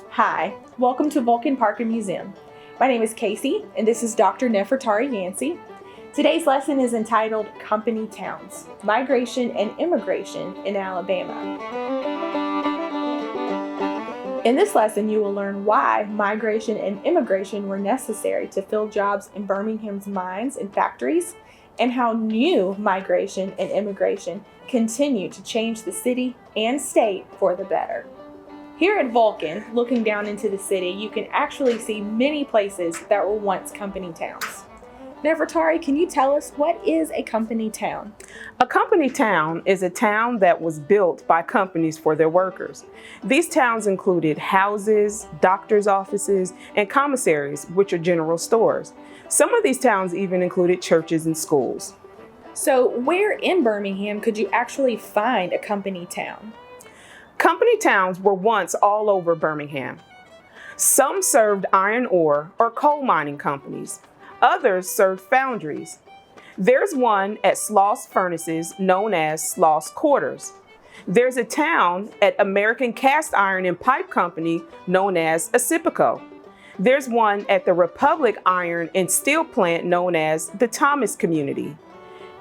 Hi, welcome to Vulcan Park and Museum. My name is Casey, and this is Dr. Nefertari Yancey. Today's lesson is entitled Company Towns, Migration and Immigration in Alabama. In this lesson, you will learn why migration and immigration were necessary to fill jobs in Birmingham's mines and factories, and how new migration and immigration continue to change the city and state for the better. Here at Vulcan, looking down into the city, you can actually see many places that were once company towns. Nefertari, can you tell us what is a company town? A company town is a town that was built by companies for their workers. These towns included houses, doctors' offices, and commissaries, which are general stores. Some of these towns even included churches and schools. So where in Birmingham could you actually find a company town? Company towns were once all over Birmingham. Some served iron ore or coal mining companies. Others served foundries. There's one at Sloss Furnaces known as Sloss Quarters. There's a town at American Cast Iron and Pipe Company known as Acipico. There's one at the Republic Iron and Steel Plant known as the Thomas Community.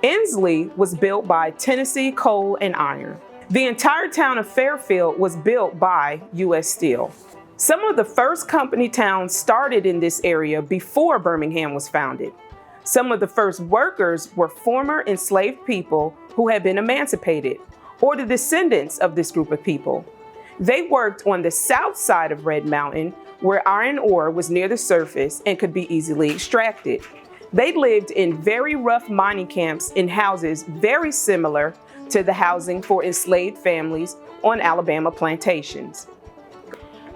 Inslee was built by Tennessee Coal and Iron. The entire town of Fairfield was built by U.S. Steel. Some of the first company towns started in this area before Birmingham was founded. Some of the first workers were former enslaved people who had been emancipated, or the descendants of this group of people. They worked on the south side of Red Mountain, where iron ore was near the surface and could be easily extracted. They lived in very rough mining camps in houses very similar to the housing for enslaved families on Alabama plantations.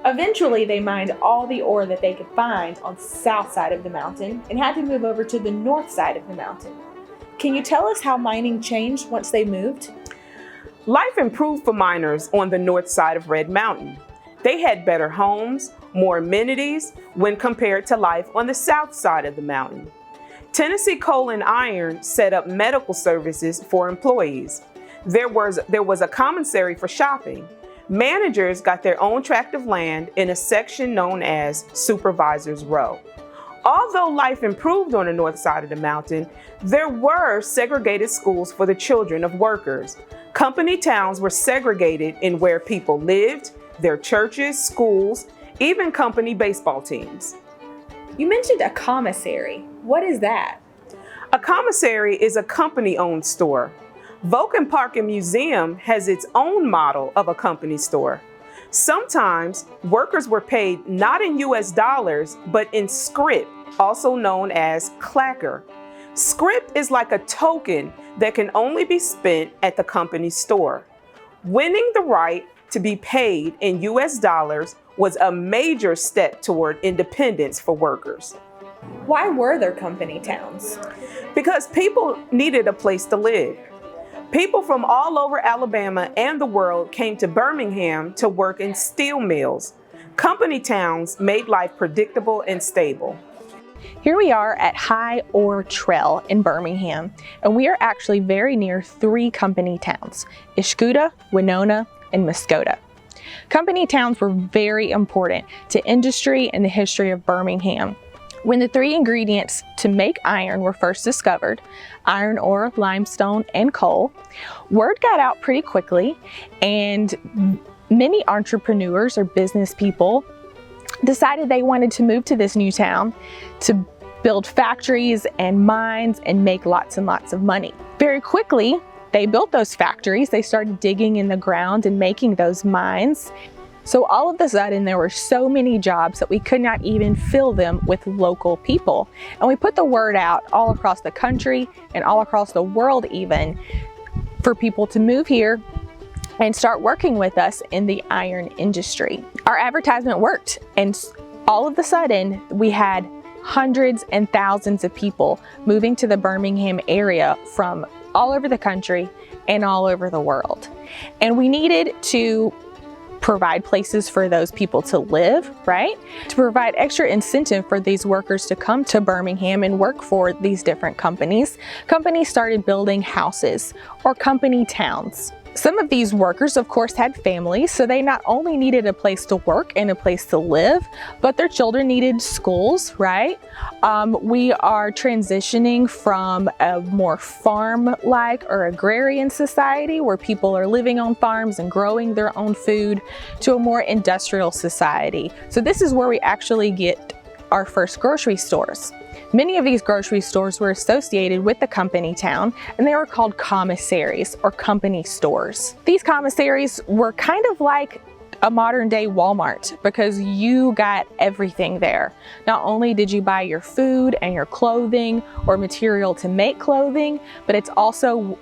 Eventually, they mined all the ore that they could find on the south side of the mountain and had to move over to the north side of the mountain. Can you tell us how mining changed once they moved? Life improved for miners on the north side of Red Mountain. They had better homes, more amenities when compared to life on the south side of the mountain. Tennessee Coal and Iron set up medical services for employees. There was a commissary for shopping. Managers got their own tract of land in a section known as Supervisor's Row. Although life improved on the north side of the mountain, there were segregated schools for the children of workers. Company towns were segregated in where people lived, their churches, schools, even company baseball teams. You mentioned a commissary. What is that? A commissary is a company-owned store. Vulcan Park and Museum has its own model of a company store. Sometimes workers were paid not in US dollars, but in scrip, also known as clacker. Scrip is like a token that can only be spent at the company store. Winning the right to be paid in US dollars was a major step toward independence for workers. Why were there company towns? Because people needed a place to live. People from all over Alabama and the world came to Birmingham to work in steel mills. Company towns made life predictable and stable. Here we are at High Ore Trail in Birmingham, and we are actually very near three company towns, Ishkuda, Winona, and Muskota. Company towns were very important to industry and the history of Birmingham. When the three ingredients to make iron were first discovered, iron ore, limestone, and coal, word got out pretty quickly, and many entrepreneurs or business people decided they wanted to move to this new town to build factories and mines and make lots and lots of money. Very quickly, they built those factories. They started digging in the ground and making those mines. So all of a sudden, there were so many jobs that we could not even fill them with local people. And we put the word out all across the country and all across the world even for people to move here and start working with us in the iron industry. Our advertisement worked, and all of a sudden, we had hundreds and thousands of people moving to the Birmingham area from all over the country and all over the world. And we needed to provide places for those people to live, right? To provide extra incentive for these workers to come to Birmingham and work for these different companies. Companies started building houses or company towns. Some of these workers, of course, had families, so they not only needed a place to work and a place to live, but their children needed schools, right? We are transitioning from a more farm-like or agrarian society where people are living on farms and growing their own food to a more industrial society. So this is where we actually get our first grocery stores. Many of these grocery stores were associated with the company town, and they were called commissaries or company stores. These commissaries were kind of like a modern day Walmart because you got everything there. Not only did you buy your food and your clothing or material to make clothing, but it's also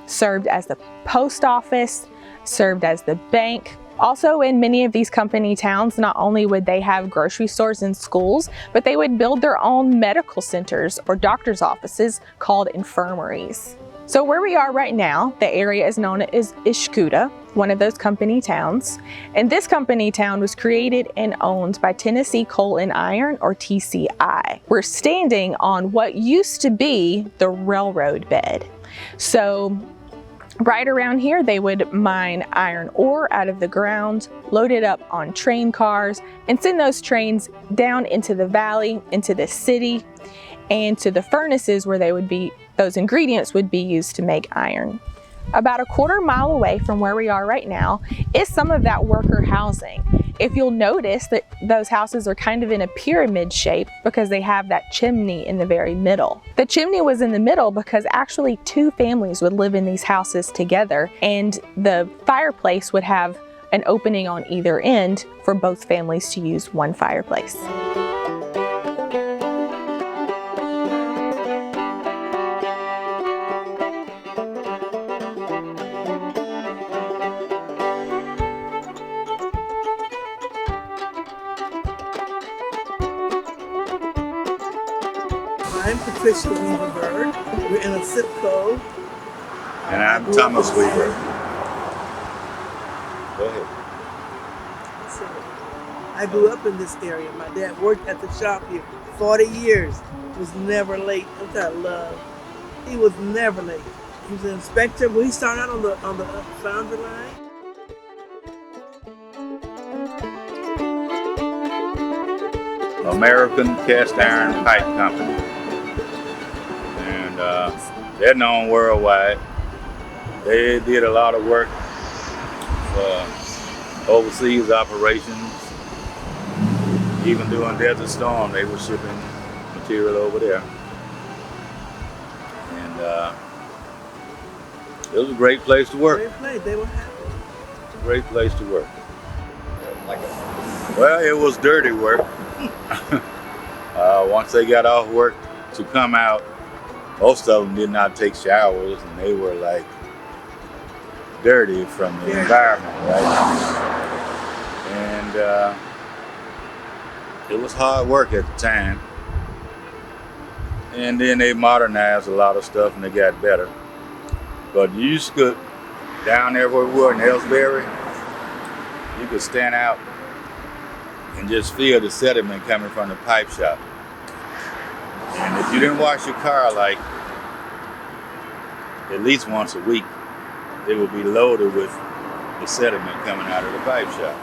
served as the post office, served as the bank. Also, in many of these company towns, not only would they have grocery stores and schools, but they would build their own medical centers or doctor's offices called infirmaries. So where we are right now, the area is known as Ishkuda, one of those company towns. And this company town was created and owned by Tennessee Coal and Iron, or TCI. We're standing on what used to be the railroad bed. So right around here, they would mine iron ore out of the ground, load it up on train cars, and send those trains down into the valley, into the city, and to the furnaces where those ingredients would be used to make iron. About a quarter-mile away from where we are right now is some of that worker housing. If you'll notice that those houses are kind of in a pyramid shape because they have that chimney in the very middle. The chimney was in the middle because actually two families would live in these houses together, and the fireplace would have an opening on either end for both families to use one fireplace. I'm Patricia Weaver-Bird. We're in a zip code. And I'm Thomas Weaver. Go ahead. So, I grew up in this area. My dad worked at the shop here 40 years. Was never late. That's what I love. He was never late. He was an inspector. When he started out on the foundry line. American Cast Iron Pipe Company. And they're known worldwide. They did a lot of work for overseas operations. Even during Desert Storm, they were shipping material over there. And it was a great place to work. Great place. They were happy. Great place to work. Well, it was dirty work. Once they got off work to come out, most of them did not take showers, and they were like dirty from the environment, right? And it was hard work at the time. And then they modernized a lot of stuff and they got better. But you could, down there where we were in Ellsbury, you could stand out and just feel the sediment coming from the pipe shop. And if you didn't wash your car like at least once a week, it would be loaded with the sediment coming out of the pipe shop.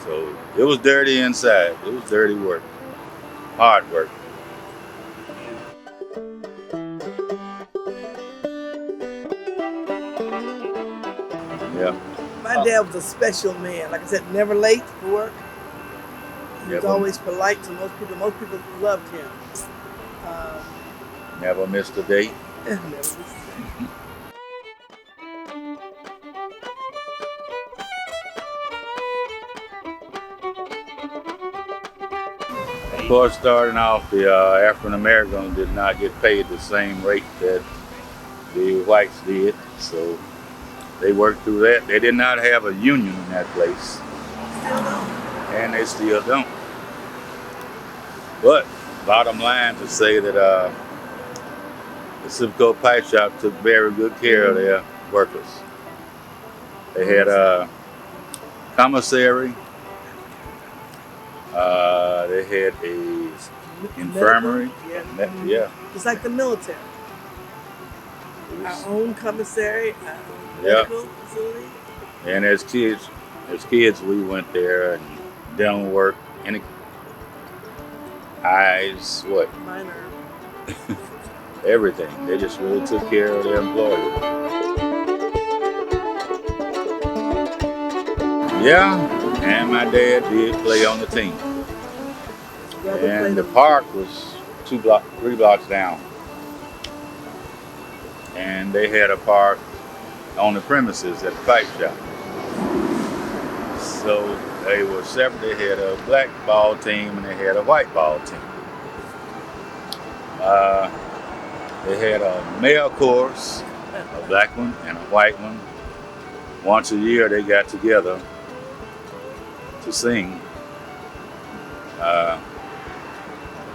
So it was dirty inside. It was dirty work, hard work. Yeah. My dad was a special man. Like I said, never late for work. He was always polite to most people. Most people loved him. Never missed a day. Never missed a day. Of course, starting off, the African Americans did not get paid the same rate that the whites did, so they worked through that. They did not have a union in that place, and they still don't. But bottom line to say that the Simcoe Pipe Shop took very good care of their workers. They had a commissary. They had a infirmary. Yeah. It's like the military. Our own commissary, Yep. medical facility. And as kids, we went there and dental work, any eyes, what, Minor. everything. They just really took care of their employees. Yeah, and my dad did play on the team. Brother And played the on- park was 3 blocks down. And they had a park on the premises at the pipe shop. So they were separate. They had a black ball team and they had a white ball team. They had a male chorus, a black one and a white one. Once a year they got together to sing.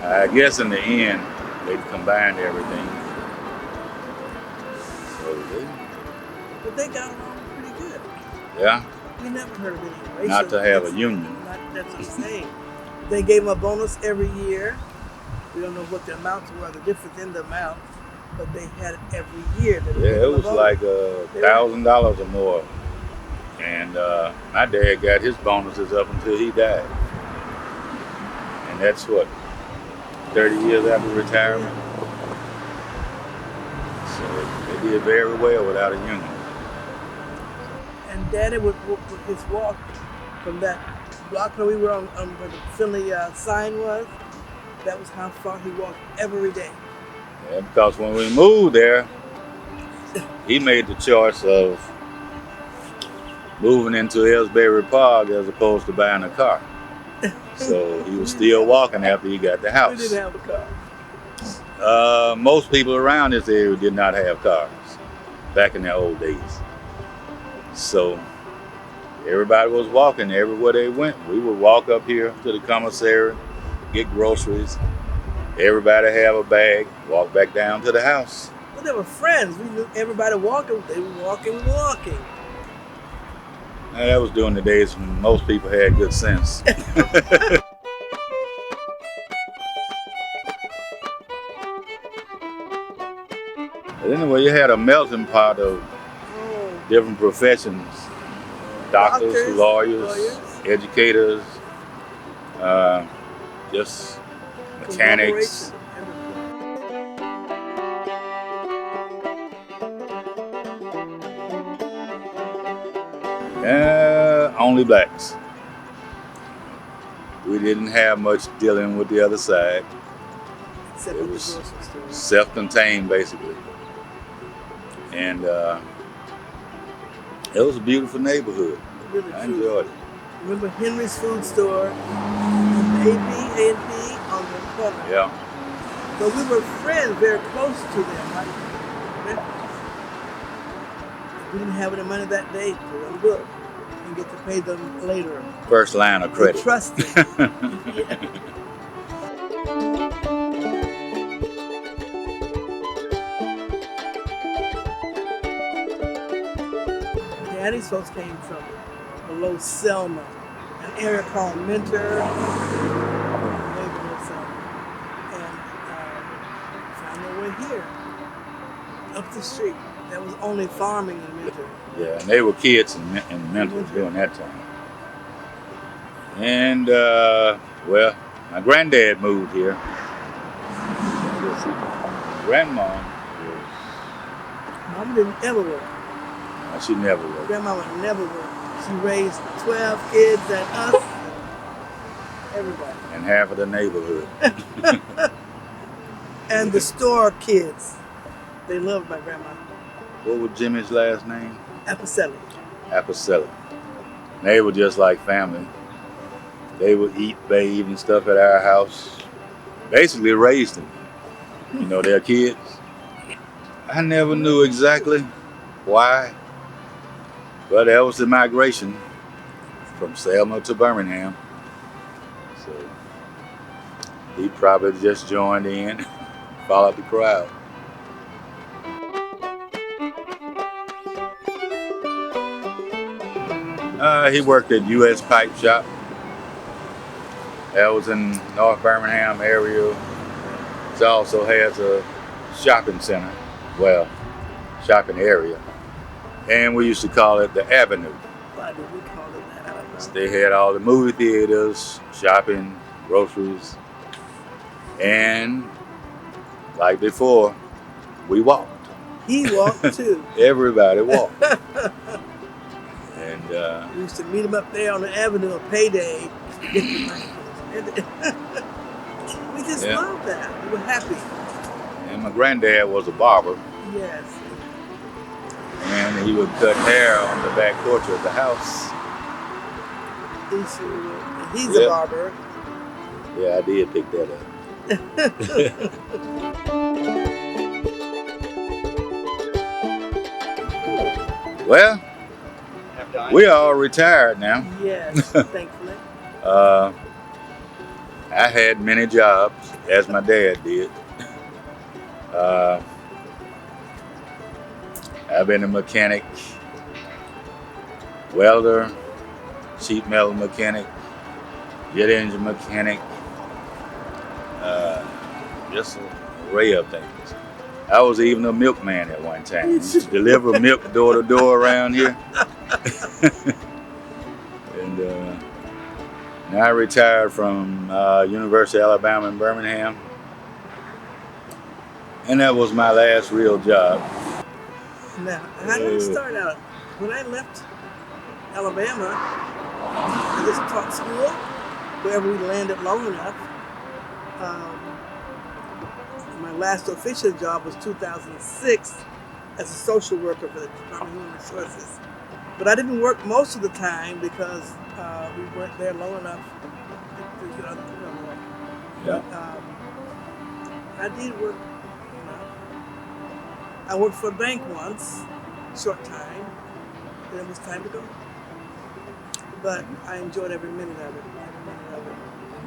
I guess in the end they combined everything. So But they got along pretty good. yeah, We never heard of any racial. not to have a union. That's what I'm saying. They gave them a bonus every year. We don't know what the amounts were, the difference in the amount, but they had it every year. They Yeah, gave it them a was bonus. like $1,000 or more. And my dad got his bonuses up until he died. And that's what, 30 years after retirement? So they did very well without a union. And Daddy would his walk from that block where we were on where the Finley sign was. That was how far he walked every day. Yeah, because when we moved there, he made the choice of moving into Ellsbury Park as opposed to buying a car. So he was still walking after he got the We house. didn't have a car. Most people around this area did not have cars back in the old days. So everybody was walking everywhere they went. We would walk up here to the commissary, get groceries. Everybody have a bag, walk back down to the house. Well, they were friends. We knew everybody walking. They were walking, we were walking. And that was during the days when most people had good sense. But anyway, you had a melting pot of Oh, different professions. Doctors, Doctors, lawyers, educators, just mechanics. conglomeration, Only blacks. We didn't have much dealing with the other side. except It at the was grocery store. self-contained, basically. And it was a beautiful neighborhood. Really I true. enjoyed it. Remember Henry's Food Store, A&P on the corner. Yeah. But we were friends, very close to them. Like, we didn't have any money that day to unbook and get to pay them later. First line of We credit. trusted. Yeah. Daddy's folks came from below Selma, an area called Mentor, neighborhood Selma, and found their way here, up the street. There was only farming in Mentor. Yeah, and they were kids in Memphis during that time. And, well, my granddad moved here. Grandma was, Mama didn't ever work. she never worked. Grandmama never worked. She raised 12 kids and us, everybody. And half of the neighborhood. And the store kids. They loved my grandma. What was Jimmy's last name? Apicelli. Apicelli. They were just like family. They would eat, bathe, and stuff at our house. Basically raised them. You know, their kids. I never knew exactly why, but that was the migration from Selma to Birmingham. So he probably just joined in, followed the crowd. He worked at U.S. Pipe Shop. That was in North Birmingham area. It also has a shopping center, well, shopping area. and we used to call it the Avenue. Why did we call it that? I don't know. They had all the movie theaters, shopping, groceries, and like before, we walked. He walked too. Everybody walked. And We used to meet him up there on the avenue on payday. We just loved that. We were happy. and my granddad was a barber, Yes. and he would cut hair on the back porch of the house. He's a barber. Yeah, I did pick that up. Well, we all retired now. Yes, thankfully. I had many jobs, as my dad did. I've been a mechanic, welder, sheet metal mechanic, jet engine mechanic, just an array of things. I was even a milkman at one time. I used to deliver milk door to door around here. And now I retired from University of Alabama in Birmingham. And that was my last real job. Now, how did it start out? When I left Alabama, I just taught school wherever we landed long enough. My last official job was 2006 as a social worker for the Department of Human Resources. But I didn't work most of the time because we weren't there long enough to get other people work. Yeah. I did work. I worked for a bank once, short time, and it was time to go. But I enjoyed every minute of it.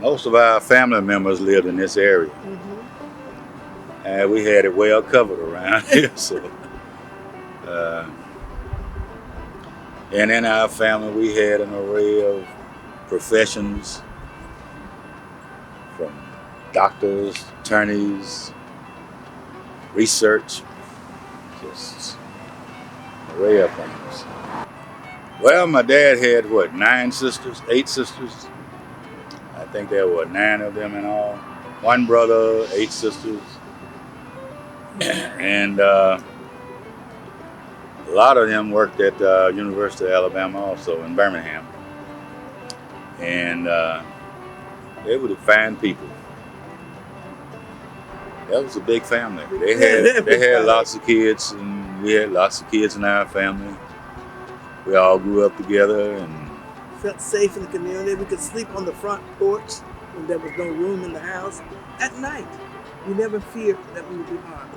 Most of our family members lived in this area. Mm-hmm. And we had it well covered around here. So, and in our family, we had an array of professions, from doctors, attorneys, research, just an array of things. Well, my dad had, what, 8 sisters? I think there were 9 of them in all. 1 brother, 8 sisters. And a lot of them worked at University of Alabama also in Birmingham. And they were the fine people. That was a big family. They had lots of kids, and we had lots of kids in our family. We all grew up together and Felt safe in the community. We could sleep on the front porch when there was no room in the house. At night, we never feared that we would be harmed.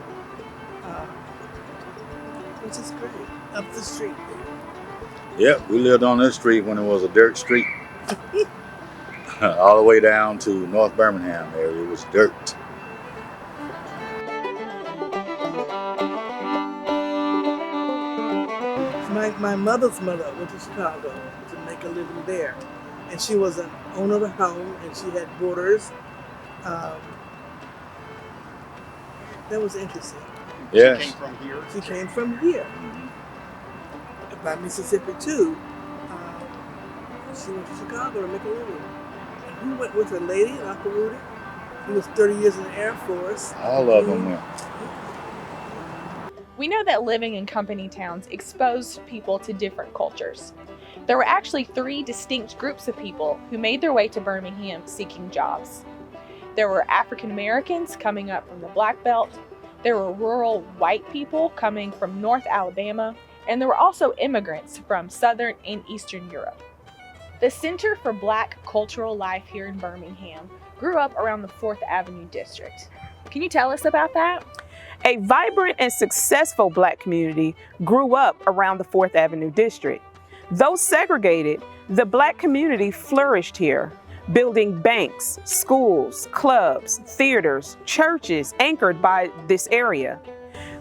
Which is great. Up the street there. yep, we lived on this street when it was a dirt street. All the way down to North Birmingham area, it was dirt. My mother's mother went to Chicago to make a living there. And she was an owner of a home, and she had boarders. That was interesting. Yes. She came from here. She came from here, by Mississippi too. She went to Chicago to make a living. And who went with her? Lady and Uncle Rudy. He was 30 years in the Air Force. All of them went. We know that living in company towns exposed people to different cultures. There were actually 3 distinct groups of people who made their way to Birmingham seeking jobs. There were African Americans coming up from the Black Belt, there were rural white people coming from North Alabama, and there were also immigrants from Southern and Eastern Europe. The Center for Black Cultural Life here in Birmingham grew up around the 4th Avenue district. Can you tell us about that? A vibrant and successful Black community grew up around the 4th Avenue district. Though segregated, the Black community flourished here, building banks, schools, clubs, theaters, churches anchored by this area.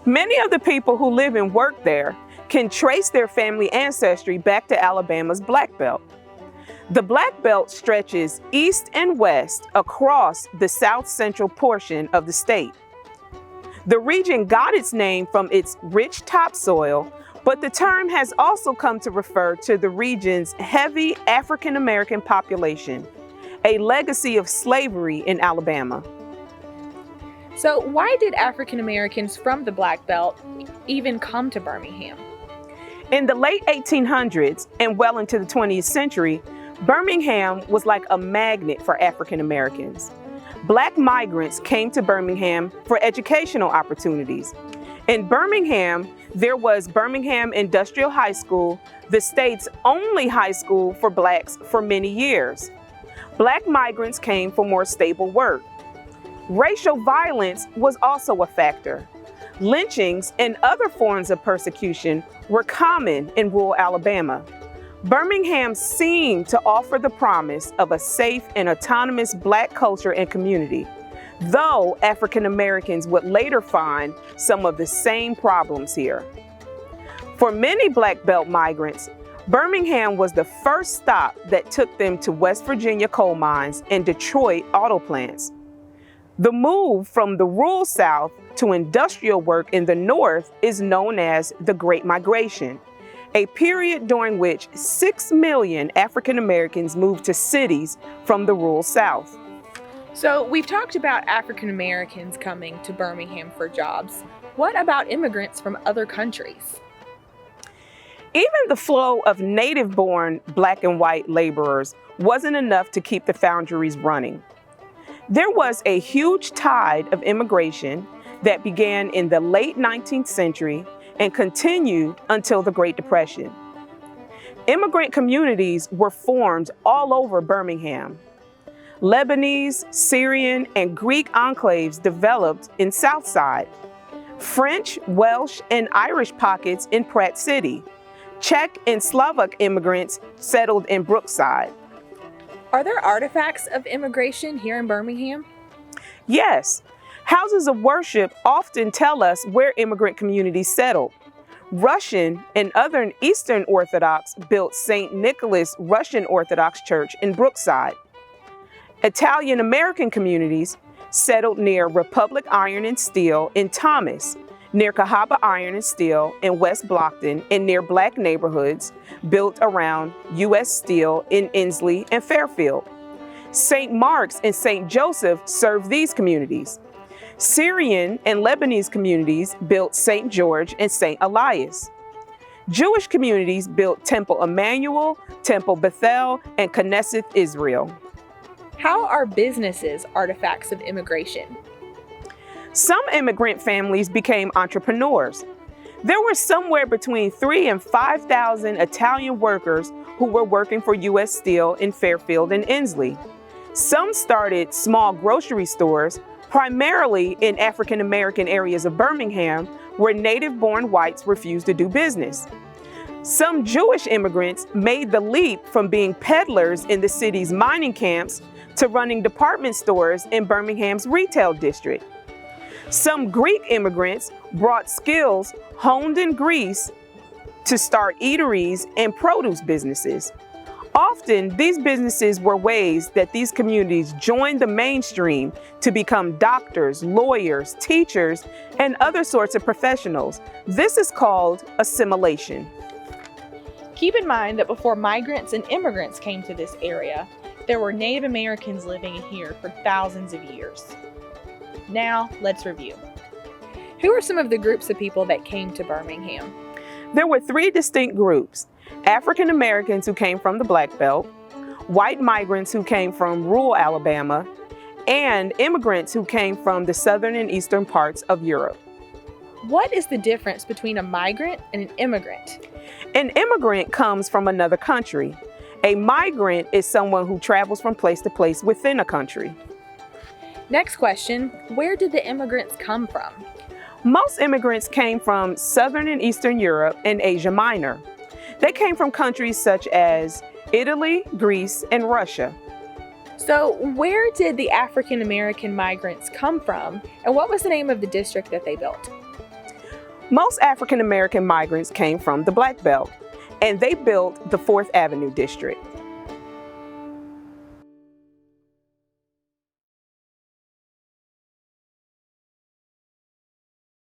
Many of the people who live and work there can trace their family ancestry back to Alabama's Black Belt. The Black Belt stretches east and west across the south central portion of the state. The region got its name from its rich topsoil, But the term has also come to refer to the region's heavy African American population, a legacy of slavery in Alabama. So why did African Americans from the Black Belt even come to Birmingham? In the late 1800s and well into the 20th century, Birmingham was like a magnet for African Americans. Black migrants came to Birmingham for educational opportunities. In Birmingham, there was Birmingham Industrial High School, the state's only high school for blacks for many years. Black migrants came for more stable work. Racial violence was also a factor. Lynchings and other forms of persecution were common in rural Alabama. Birmingham seemed to offer the promise of a safe and autonomous Black culture and community, though African Americans would later find some of the same problems here. For many Black Belt migrants, Birmingham was the first stop that took them to West Virginia coal mines and Detroit auto plants. The move from the rural South to industrial work in the North is known as the Great Migration, a period during which 6 million African Americans moved to cities from the rural South. So we've talked about African Americans coming to Birmingham for jobs. What about immigrants from other countries? Even the flow of native-born Black and white laborers wasn't enough to keep the foundries running. There was a huge tide of immigration that began in the late 19th century and continued until the Great Depression. Immigrant communities were formed all over Birmingham. Lebanese, Syrian, and Greek enclaves developed in Southside. French, Welsh, and Irish pockets in Pratt City. Czech and Slovak immigrants settled in Brookside. Are there artifacts of immigration here in Birmingham? Yes, houses of worship often tell us where immigrant communities settled. Russian and other Eastern Orthodox built St. Nicholas Russian Orthodox Church in Brookside. Italian American communities settled near Republic Iron and Steel in Thomas, near Cahaba Iron and Steel in West Blockton, and near Black neighborhoods built around U.S. Steel in Inslee and Fairfield. St. Mark's and St. Joseph served these communities. Syrian and Lebanese communities built St. George and St. Elias. Jewish communities built Temple Emmanuel, Temple Bethel, and Knesset Israel. How are businesses artifacts of immigration? Some immigrant families became entrepreneurs. There were somewhere between 3,000 and 5,000 Italian workers who were working for U.S. Steel in Fairfield and Inslee. Some started small grocery stores, primarily in African American areas of Birmingham, where native-born whites refused to do business. Some Jewish immigrants made the leap from being peddlers in the city's mining camps to running department stores in Birmingham's retail district. Some Greek immigrants brought skills honed in Greece to start eateries and produce businesses. Often, these businesses were ways that these communities joined the mainstream to become doctors, lawyers, teachers, and other sorts of professionals. This is called assimilation. Keep in mind that before migrants and immigrants came to this area, there were Native Americans living here for thousands of years. Now, let's review. Who are some of the groups of people that came to Birmingham? There were 3 distinct groups: African Americans who came from the Black Belt, white migrants who came from rural Alabama, and immigrants who came from the southern and eastern parts of Europe. What is the difference between a migrant and an immigrant? An immigrant comes from another country. A migrant is someone who travels from place to place within a country. Next question, where did the immigrants come from? Most immigrants came from Southern and Eastern Europe and Asia Minor. They came from countries such as Italy, Greece, and Russia. So where did the African American migrants come from, and what was the name of the district that they built? Most African American migrants came from the Black Belt, and they built the 4th Avenue district.